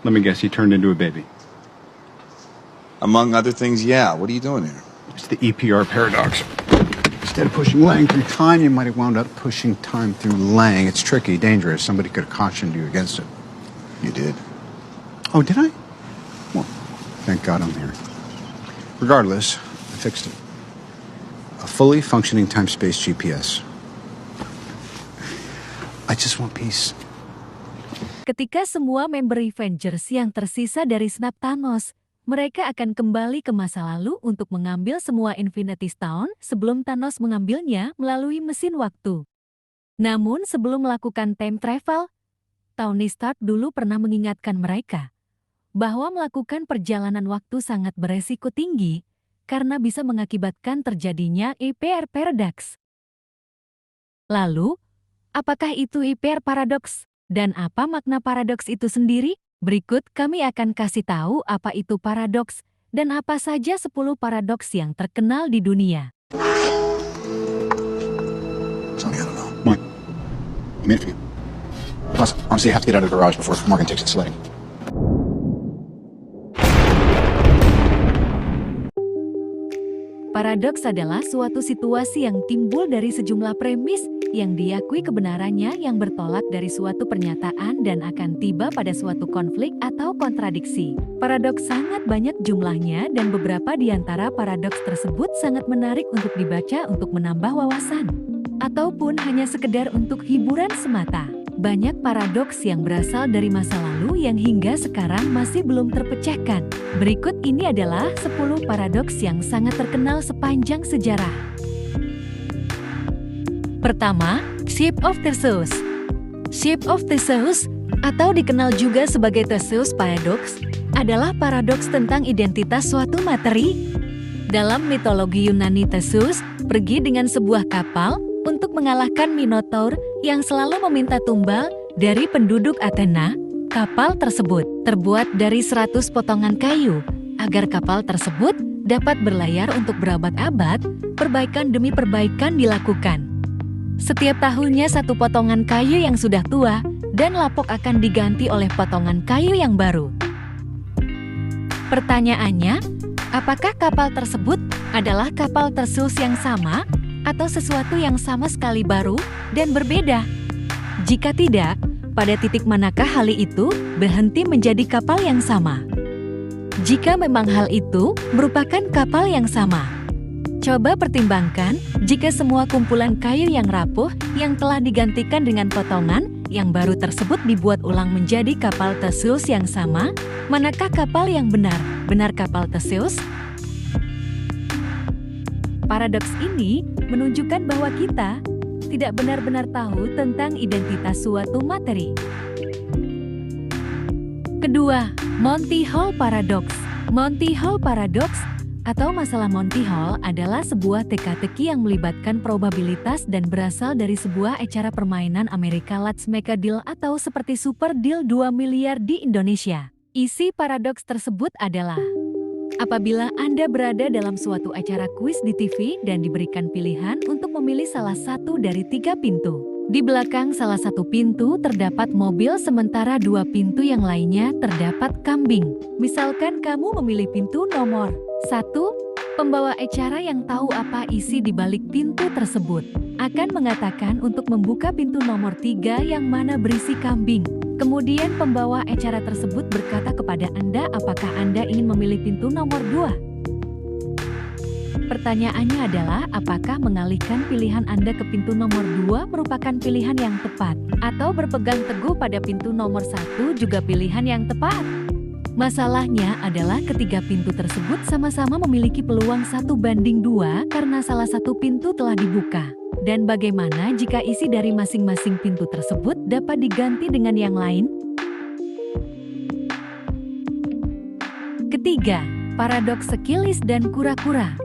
Let me guess, he turned into a baby. Among other things, yeah. What are you doing here? It's the EPR paradox. Instead of pushing Lang through time, you might have wound up pushing time through Lang. It's tricky, dangerous. Somebody could have cautioned you against it. You did. Oh, did I? Well, thank God I'm here. Regardless, I fixed it. A fully functioning time-space GPS. I just want peace. Ketika semua member Avengers yang tersisa dari Snap Thanos, mereka akan kembali ke masa lalu untuk mengambil semua Infinity Stone sebelum Thanos mengambilnya melalui mesin waktu. Namun sebelum melakukan time travel, Tony Stark dulu pernah mengingatkan mereka bahwa melakukan perjalanan waktu sangat beresiko tinggi karena bisa mengakibatkan terjadinya EPR Paradox. Lalu, apakah itu EPR Paradox? Dan apa makna paradoks itu sendiri? Berikut kami akan kasih tahu apa itu paradoks dan apa saja 10 paradoks yang terkenal di dunia. Tony, I don't know. Come on. I'm in for you. Plus, honestly, I have to get out of the garage before Morgan takes it sledding. Paradoks adalah suatu situasi yang timbul dari sejumlah premis yang diakui kebenarannya yang bertolak dari suatu pernyataan dan akan tiba pada suatu konflik atau kontradiksi. Paradoks sangat banyak jumlahnya dan beberapa di antara paradoks tersebut sangat menarik untuk dibaca untuk menambah wawasan. Ataupun hanya sekedar untuk hiburan semata. Banyak paradoks yang berasal dari masa lalu yang hingga sekarang masih belum terpecahkan. Berikut ini adalah 10 paradoks yang sangat terkenal sepanjang sejarah. Pertama, Shape of Theseus. Shape of Theseus, atau dikenal juga sebagai Theseus Paradox, adalah paradoks tentang identitas suatu materi. Dalam mitologi Yunani, Theseus pergi dengan sebuah kapal untuk mengalahkan Minotaur yang selalu meminta tumbal dari penduduk Athena. Kapal tersebut terbuat dari 100 potongan kayu. Agar kapal tersebut dapat berlayar untuk berabad-abad, perbaikan demi perbaikan dilakukan. Setiap tahunnya satu potongan kayu yang sudah tua dan lapuk akan diganti oleh potongan kayu yang baru. Pertanyaannya, apakah kapal tersebut adalah kapal Theseus yang sama atau sesuatu yang sama sekali baru dan berbeda? Jika tidak, pada titik manakah hal itu berhenti menjadi kapal yang sama? Jika memang hal itu merupakan kapal yang sama, coba pertimbangkan jika semua kumpulan kayu yang rapuh yang telah digantikan dengan potongan yang baru tersebut dibuat ulang menjadi kapal Theseus yang sama, manakah kapal yang benar? Benar kapal Theseus? Paradoks ini menunjukkan bahwa kita tidak benar-benar tahu tentang identitas suatu materi. Kedua, Monty Hall Paradox. Monty Hall Paradox atau masalah Monty Hall adalah sebuah teka-teki yang melibatkan probabilitas dan berasal dari sebuah acara permainan Amerika Let's Make a Deal atau seperti Super Deal 2 miliar di Indonesia. Isi paradoks tersebut adalah apabila Anda berada dalam suatu acara kuis di TV dan diberikan pilihan untuk memilih salah satu dari 3 pintu. Di belakang salah satu pintu terdapat mobil sementara 2 pintu yang lainnya terdapat kambing. Misalkan kamu memilih pintu nomor 1, pembawa acara yang tahu apa isi di balik pintu tersebut akan mengatakan untuk membuka pintu nomor 3 yang mana berisi kambing. Kemudian pembawa acara tersebut berkata kepada Anda apakah Anda ingin memilih pintu nomor 2. Pertanyaannya adalah apakah mengalihkan pilihan Anda ke pintu nomor 2 merupakan pilihan yang tepat, atau berpegang teguh pada pintu nomor 1 juga pilihan yang tepat? Masalahnya adalah ketiga pintu tersebut sama-sama memiliki peluang 1:2 karena salah satu pintu telah dibuka. Dan bagaimana jika isi dari masing-masing pintu tersebut dapat diganti dengan yang lain? Ketiga, paradoks Achilles dan kura-kura.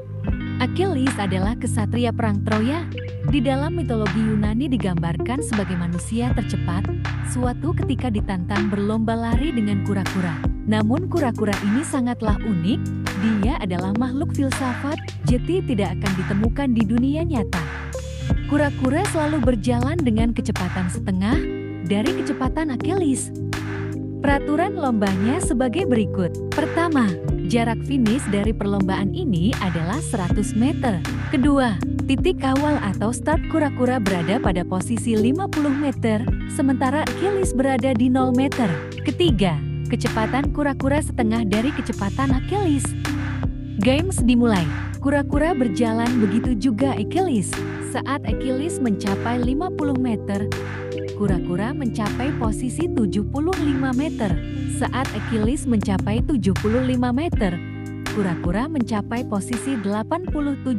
Achilles adalah kesatria perang Troya. Di dalam mitologi Yunani digambarkan sebagai manusia tercepat, suatu ketika ditantang berlomba lari dengan kura-kura. Namun kura-kura ini sangatlah unik, dia adalah makhluk filsafat, jadi tidak akan ditemukan di dunia nyata. Kura-kura selalu berjalan dengan kecepatan setengah dari kecepatan Achilles. Peraturan lombanya sebagai berikut. Pertama, jarak finish dari perlombaan ini adalah 100 meter. Kedua, titik awal atau start kura-kura berada pada posisi 50 meter, sementara Achilles berada di 0 meter. Ketiga, kecepatan kura-kura setengah dari kecepatan Achilles. Games dimulai. Kura-kura berjalan, begitu juga Achilles. Saat Achilles mencapai 50 meter, kura-kura mencapai posisi 75 meter. Saat Achilles mencapai 75 meter, kura-kura mencapai posisi 87,5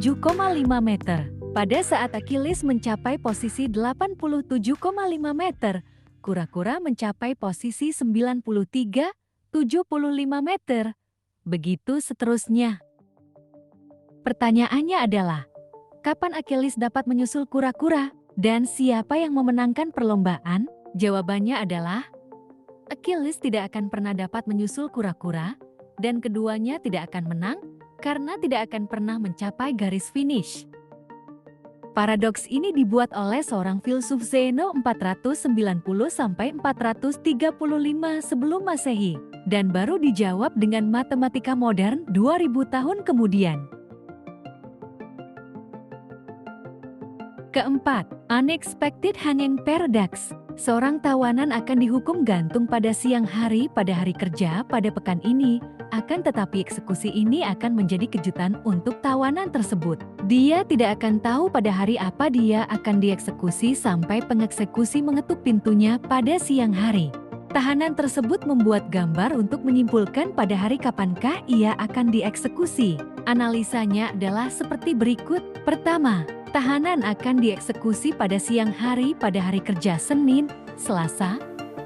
meter. Pada saat Achilles mencapai posisi 87,5 meter, kura-kura mencapai posisi 93,75 meter. Begitu seterusnya. Pertanyaannya adalah, kapan Achilles dapat menyusul kura-kura? Dan siapa yang memenangkan perlombaan? Jawabannya adalah, Achilles tidak akan pernah dapat menyusul kura-kura, dan keduanya tidak akan menang, karena tidak akan pernah mencapai garis finish. Paradoks ini dibuat oleh seorang filsuf Zeno 490–435 sebelum Masehi, dan baru dijawab dengan matematika modern 2000 tahun kemudian. Keempat, unexpected hanging paradox. Seorang tawanan akan dihukum gantung pada siang hari pada hari kerja pada pekan ini, akan tetapi eksekusi ini akan menjadi kejutan untuk tawanan tersebut. Dia tidak akan tahu pada hari apa dia akan dieksekusi sampai pengeksekusi mengetuk pintunya pada siang hari. Tahanan tersebut membuat gambar untuk menyimpulkan pada hari kapankah ia akan dieksekusi. Analisanya adalah seperti berikut. Pertama, tahanan akan dieksekusi pada siang hari pada hari kerja Senin, Selasa,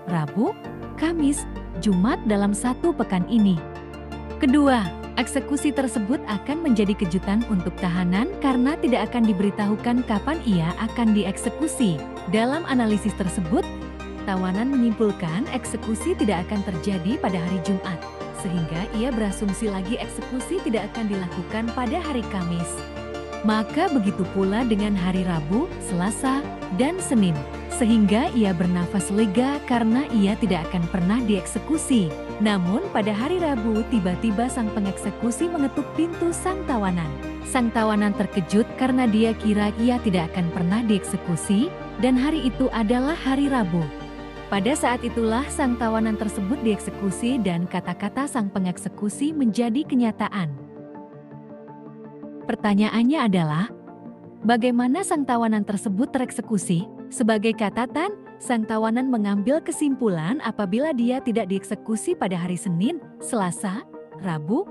Rabu, Kamis, Jumat dalam satu pekan ini. Kedua, eksekusi tersebut akan menjadi kejutan untuk tahanan karena tidak akan diberitahukan kapan ia akan dieksekusi. Dalam analisis tersebut, tawanan menyimpulkan eksekusi tidak akan terjadi pada hari Jumat, sehingga ia berasumsi lagi eksekusi tidak akan dilakukan pada hari Kamis. Maka begitu pula dengan hari Rabu, Selasa, dan Senin, sehingga ia bernafas lega karena ia tidak akan pernah dieksekusi. Namun pada hari Rabu tiba-tiba sang pengeksekusi mengetuk pintu sang tawanan. Sang tawanan terkejut karena dia kira ia tidak akan pernah dieksekusi, dan hari itu adalah hari Rabu. Pada saat itulah sang tawanan tersebut dieksekusi dan kata-kata sang pengeksekusi menjadi kenyataan. Pertanyaannya adalah, bagaimana sang tawanan tersebut tereksekusi? Sebagai catatan, sang tawanan mengambil kesimpulan apabila dia tidak dieksekusi pada hari Senin, Selasa, Rabu,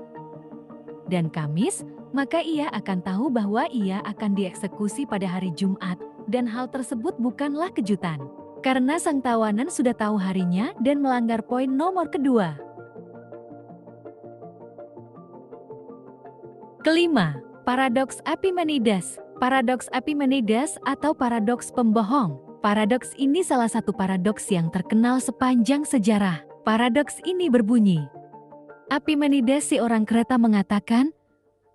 dan Kamis, maka ia akan tahu bahwa ia akan dieksekusi pada hari Jumat, dan hal tersebut bukanlah kejutan. Karena sang tawanan sudah tahu harinya dan melanggar poin nomor kedua. Kelima, paradoks Epimenides. Paradoks Epimenides atau paradoks pembohong. Paradoks ini salah satu paradoks yang terkenal sepanjang sejarah. Paradoks ini berbunyi, Epimenides si orang Kreta mengatakan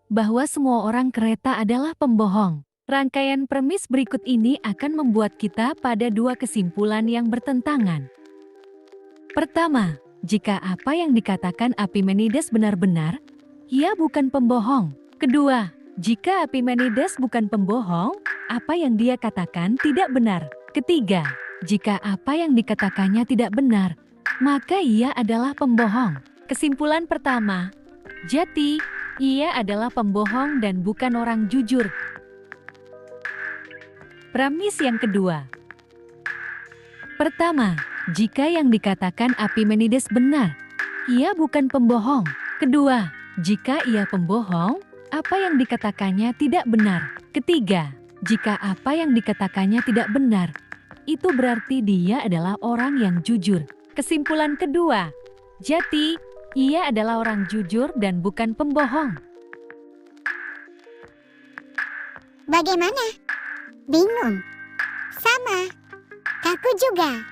bahwa semua orang Kreta adalah pembohong. Rangkaian premis berikut ini akan membuat kita pada dua kesimpulan yang bertentangan. Pertama, jika apa yang dikatakan Epimenides benar-benar, ia bukan pembohong. Kedua, jika Epimenides bukan pembohong, apa yang dia katakan tidak benar. Ketiga, jika apa yang dikatakannya tidak benar, maka ia adalah pembohong. Kesimpulan pertama, Jati, ia adalah pembohong dan bukan orang jujur. Premis yang kedua. Pertama, jika yang dikatakan Epimenides benar, ia bukan pembohong. Kedua, jika ia pembohong, apa yang dikatakannya tidak benar. Ketiga, jika apa yang dikatakannya tidak benar, itu berarti dia adalah orang yang jujur. Kesimpulan kedua, Jati, ia adalah orang jujur dan bukan pembohong. Bagaimana? Bingung? Sama. Aku juga.